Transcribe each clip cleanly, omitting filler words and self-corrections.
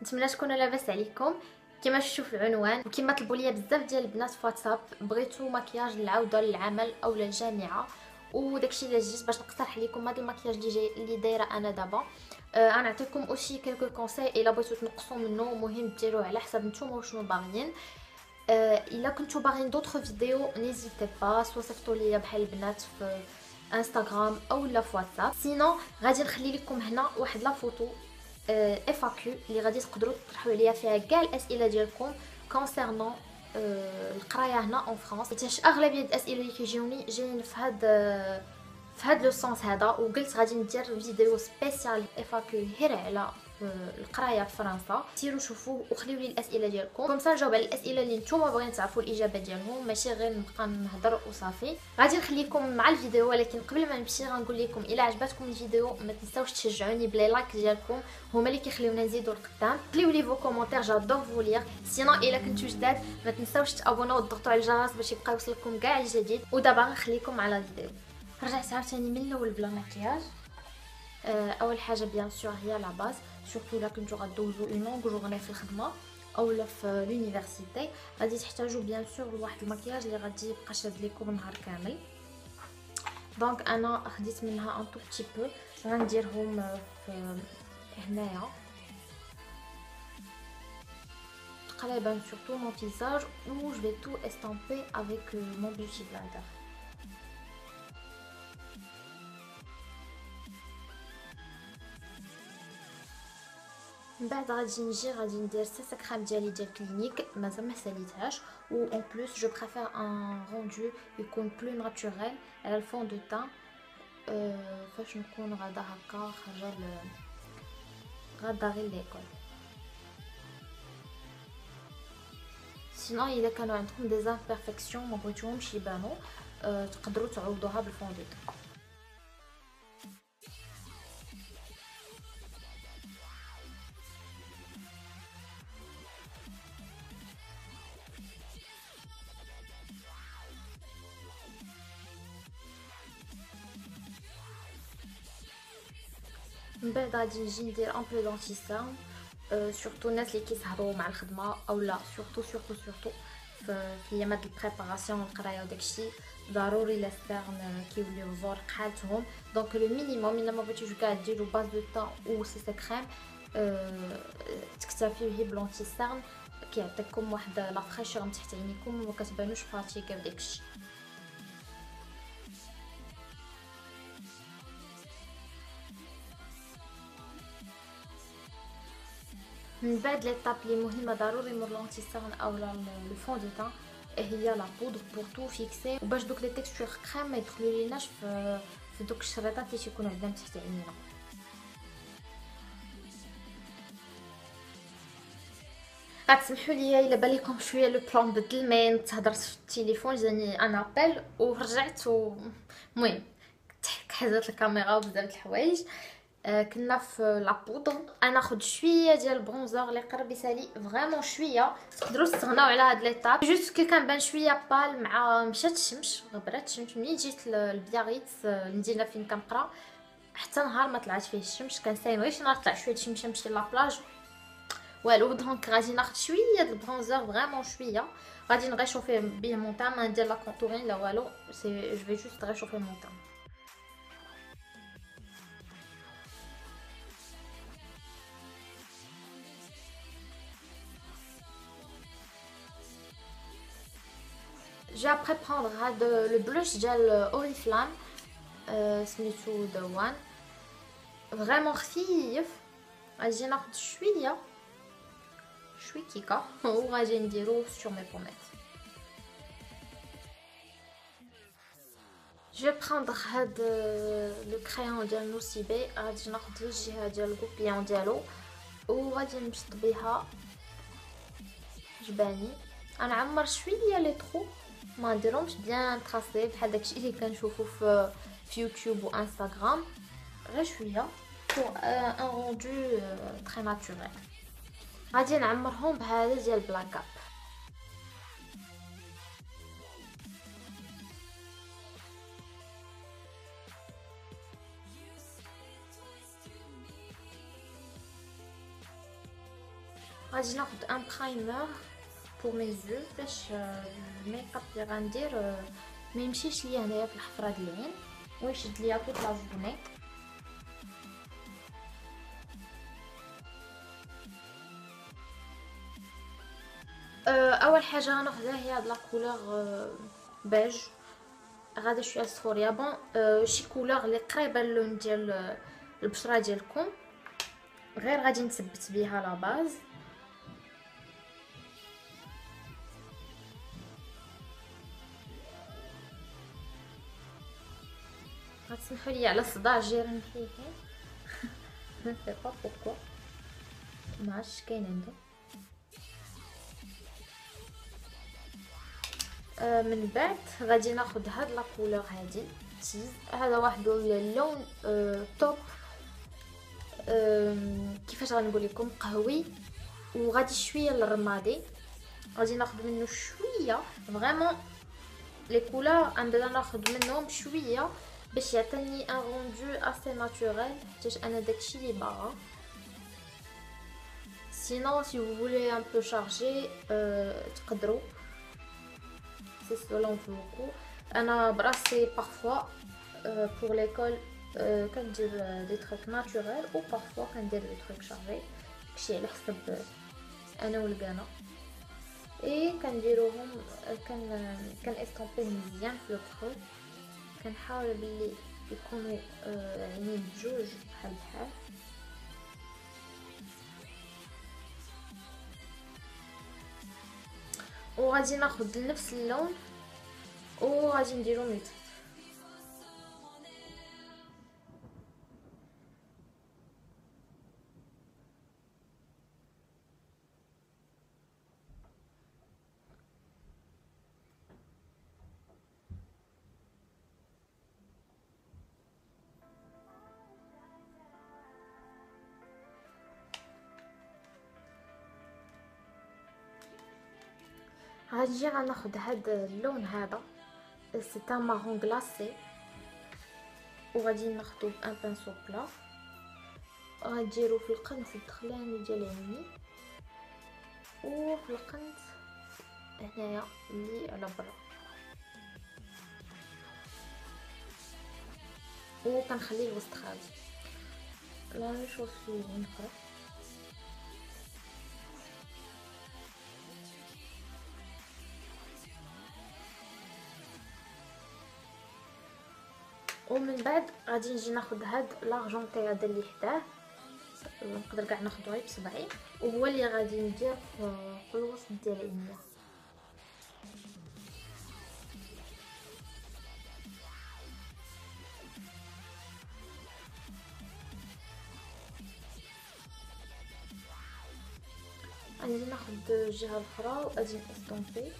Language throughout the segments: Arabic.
نتمنى تكونوا لاباس عليكم. كما شفتوا في العنوان وكما طلبوا لي بزاف ديال البنات في واتساب بغيتوا مكياج للعوده للعمل او للجامعه، وداكشي اللي جيت باش نقترح لكم هذا المكياج اللي دايره انا دابا. انا نعطيكم اوشي كلكو كونساي الا بغيتوا تنقصوا منه، مهم ديروه على حسب نتوما وشنو باغيين. الا كنتو باغيين دوطخ فيديو نيزيتي با، سوا صيفطوا لي بحال البنات في انستغرام او لا في واتساب. سينو غادي نخلي لكم هنا واحد لا فوتو FAQ اللي غادي تقدروا تطرحوا عليا فيها كاع الاسئله ديالكم كونسيرنون القرايه هنا اون فرانس، حيت اغلبيه الاسئله اللي كيجيوني جايين في هاد لو سونس هذا، وقلت غادي ندير فيديو سبيسيال FAQ غير على القرايه في فرنسا. سيروا شوفوا وخليوا لي الاسئله ديالكم كومسا نجاوب على الاسئله اللي نتوما باغيين تعرفوا الاجابه ديالهم، ماشي غير نبقى نهضر وصافي. غادي نخليكم مع الفيديو، ولكن قبل ما نمشي غنقول لكم الا عجبتكم الفيديو ما تنساوش تشجعوني بلي لايك ديالكم، هما اللي كيخليونا نزيدوا لقدام. خليو لي فو كومونتير، جادور فو لير. سينو الا كنتو جداد ما تنساوش تابوناو وتضغطوا على الجرس باش يبقى يوصلكم كاع الجديد. ودابا غنخليكم على الفيديو. رجعت عاوتاني من الاول بلا مكياج. اول حاجه بيان سور هي لا باز، سورتو الا كنتو غدوزو اون لونغ جورني في الخدمه اولا في لونيفرسيتي، غادي تحتاجوا بيان سور لواحد المكياج اللي غادي يبقى شاد ليكم النهار كامل. دونك انا خديت منها ان تو بتي بو، غنديرهم في هنايا تقريبا سورتو مون فيزاج، و جو في تو استامبي افيك مون بيوتي بلاندر. من بعد غادي ندير سيسا كريم ديال كلينيك، مازال ما ساليتهاش، و اون بلوس جو بريفير ان روندو يكون بلو ناتوريل على الفون دو تان. فاش نكون غادا هكا خارجه غادا غير ليكول. سينو الا كانوا عندكم دي زامبيرفيكسيون ما بغيتوهمش يبانو، تقدروا تعوضوها بالفون دو تان. من بعد غادي نجي ندير ان بو دونتيسان، سورتو الناس اللي كيسهروا مع الخدمه اولا سورتو في ايامات البريباراسيون والقرايه وداكشي ضروري لاسترن كيوليو زرق حالتهم. دونك لو مينيموم الا ما بغيتوش كاع ديروا باز دو طون او سي كريم، تكتفيو هي بلونتيسان كيعطيكم واحد لا فريشور من تحت عينيكم وما كتبانوش فاتيكا بداكشي. من بعد ليطاب لي مهمه ضروري من لونتيسان اولا الفون دو تان هي لا بودر بور تو فيكسي، وباش دوك لي تيكستور كريم ما يدخلوا ليناش في دوك الشريطات اللي تيكونوا عندنا تحت عينينا. غتسمحوا لي الا بان لكم شويه لو بلان بدل، ما تهضرت في التليفون جاني ان ابل ورجعت المهم حزت الكاميرا وبزاف د الحوايج. كنا في لابودر، انا ناخذ شويه ديال البرونزر اللي قرب يسالي فريمون شويه، تقدروا تستغناو على هاد ليطاب جوست كي كنبان شويه بال مع مشات الشمس غبرات الشمس. ملي جيت لبياريتس المدينه فين كنقرا، حتى نهار ما طلعت فيه الشمس كنساين غير شي نهار طلع شويه الشمس نمشي لابلاج والو. دونك غادي ناخذ شويه د البرونزر فريمون شويه، غادي نغيشوفي بيه مونطان، ما ندير لا كونتورين لا والو، سي جو في جوست غيشوفي مونطان. جي ابري بروندر هاد لو بلوش ديال اوريفلام، سميتو ذا وان، فريمون خفيف. غادي ناخذ شويه كيكه وغادي نديرو سور مي بوميت. جو بروندر هاد لو كريون ديال نوسيبي، غادي ناخذ الجهه ديال الكوبيون ديالو وغادي نمشط بها جباني. انا عمر شويه لي ترو، ما نديرهمش بيان تراسي بحال داكشي اللي كنشوفو في يوتيوب وانستغرام، غير شويه بور ان روندو تري ناتوريل. غادي نعمرهم بهذا ديال بلاكاب. غادي ناخد ان برايمر بور مي زو باش الميك اب اللي غندير ما يمشيش ليا هنايا في الحفره ديال العين ويشد ليا طول لا جورني. اول حاجه غناخدها هي هاد لا كولور بيج، غادي شويه صفوريه بون شي كولور اللي قريبه اللون ديال البشره ديالكم، غير غادي نثبت بها لا باز. غتسمحوا لي على الصداع جيران فيه ما سي با بوكو، ما عرفتش كاين عنده. من بعد غادي ناخذ هاد لا كولور هادي تيز، هذا واحد اللون توب كيفاش غنقول لكم قهوي وغادي شويه للرمادي، غادي ناخذ منه شويه فريمون لي كولور عندنا ناخذ منهم شويه باش يعطيني ان روندو اسي ناتوريل، حيت انا داكشي اللي باغا. sinon si vous voulez un peu chargé تقدروا c'est selon vous. انا براسي parfois pour l'école كندير des trucs naturels ou parfois كندير des trucs chargés، داكشي على حسب انا والقانا. اي كنديروهم كان استامبي مزيان في الكرو، كنحاول بلي يكونوا يعني بجوج بحال بحال. وغادي ناخذ نفس اللون وغادي نديرو ميت. غادي غناخذ هاد اللون هذا سي ان مارون غلاسي، وغادي ناخذو بان بانسو بلا، غنديرو في القنت الدخلاني ديال عيني وفي القنت هنايا اللي على برا، وكنخلي الوسط خالي. لا نشوف في عين اخرى. ومن بعد غادي نجي ناخذ هاد لارجونتي هذا اللي حداه، نقدر كاع ناخذو غير بصبعي، وهو اللي غادي ندير في الوسط ديال عينيا. غادي ناخذ الجهه الاخرى وغادي نستومبي.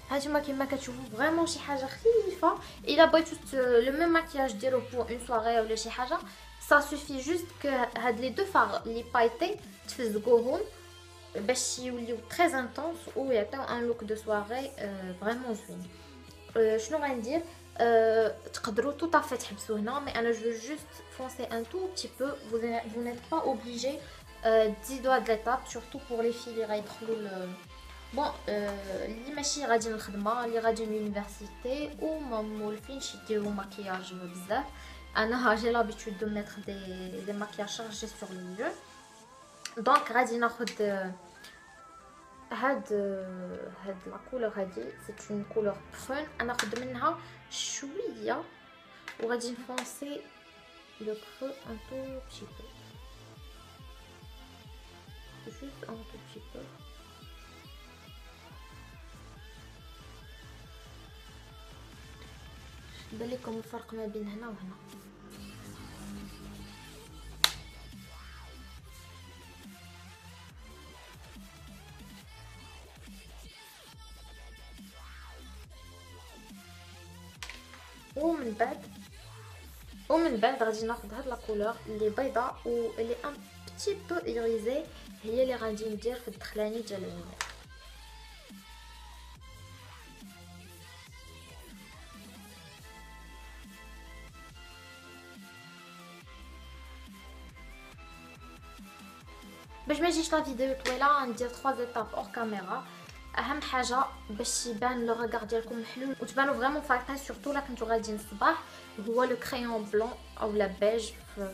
هانتوما كيما كتشوفوا فريمون شي حاجه خفيفه. الا بغيتو لو ميم ماكياج ديرو بور اون سواري ولا شي حاجه سا سوفي جوست ك هاد لي دو فار لي بايتي تفزقوهم باش يوليو تري انتونس ويعطيو ان لوك دو سواري فريمون زوين. شنو غندير تقدروا تو طافي تحبسوا هنا، مي انا جو جوست فونسي ان تو بتي بو. vous n'êtes pas obligé تزيدوا هاد ليطاب سورتو بور لي في اللي غيدخلوا بون اللي ماشي غادي للخدمه، اللي غادي لونيفرسيتي وما مولفينش يديروا ماكياج بزاف. انا جي لابيتود دو ميتر دي ماكياج شارجي سور لي جو. دونك غادي ناخذ هاد لا كولور هادي سي اون كولور برون، انا ناخذ منها شويه وغادي نفونسي لو كرو ان تو بتي بو، جوست ان تو بتي بو. بان لكم الفرق ما بين هنا وهنا. ومن بعد غادي ناخذ هاد لا كولور اللي بيضاء واللي ان بتي بو ايريزي، هي اللي غادي ندير في الدخلاني ديال العين. باش ما يجيش لا فيديو طويله ندير 3 ايتاب اور كاميرا. اهم حاجه باش يبان لو ريغار ديالكم محلول وتبانوا فريمون فايقين سورتو لا كنتو غاديين الصباح، هو لو كريون بلون او لا بيج في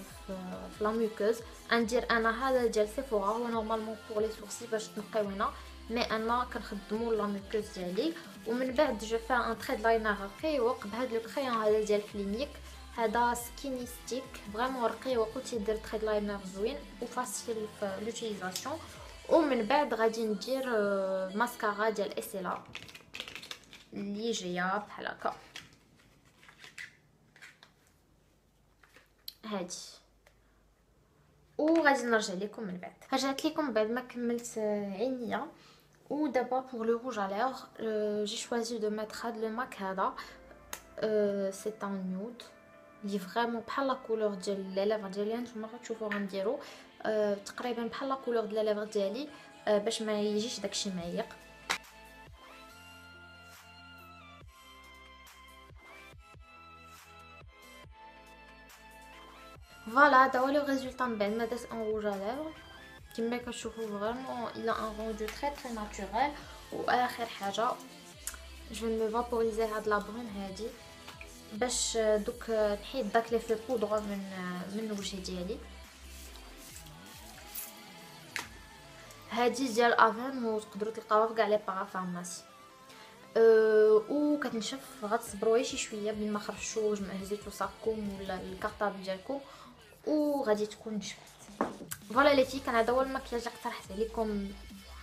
لا ميوكوز. ندير انا هذا ديال سيفورا، هو نورمالمون بور لي سورسي باش تنقيو هنا، مي انا كنخدمو لا ميوكوز ديالي. ومن بعد جو فا ان تريد لاينر رقيق بهذا لو كريون هذا ديال كلينيك، هذا سكيني ستيك فريمون رقيق وتيدير تريد لاينر زوين وفاسيل في لوتيليزاسيون. ومن بعد غادي ندير ماسكارا ديال اسيلا اللي جايه بحال هكا هادي، وغادي نرجع لكم من بعد. رجعت لكم بعد ما كملت عينيا. ودابا بور لو روج على ليغ جي شوازي دو ميتر هاد لو ماك هذا، سي ان نيود اللي فريمون بحال لا كولور ديال لي ليفر ديالي. نتوما غتشوفوا غنديرو تقريبا بحال لا كولور ديال لي ليفر ديالي باش ما يجيش داكشي معيق. فوالا هذا هو لو ريزولطا من بعد ما درت ان روج على ليغ. كما كتشوفوا فريمون الى ان روندو تري ناتوريل. واخر حاجه جو نو فابوريزي هاد لا برون هادي باش دوك نحيد داك لي في بودر من الوجه ديالي. هادي ديال افان وتقدروا تلقاوها في كاع لي بارافارماسي. وكتنشف غتصبروا شي شويه بين ما خرجتوش ما هزيتو صاكم ولا الكارطابل ديالكم وغادي تكون نشفت. فوالا لي في كان هذا هو المكياج اللي اقترحت عليكم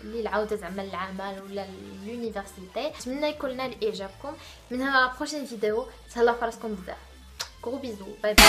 اللي العوده زعما للعمل ولا لونيفرسيتي. نتمنى يكون نال اعجابكم. من هنا لا بروشين فيديو تهلاو فراسكم بزاف. كرو بيزو باي باي.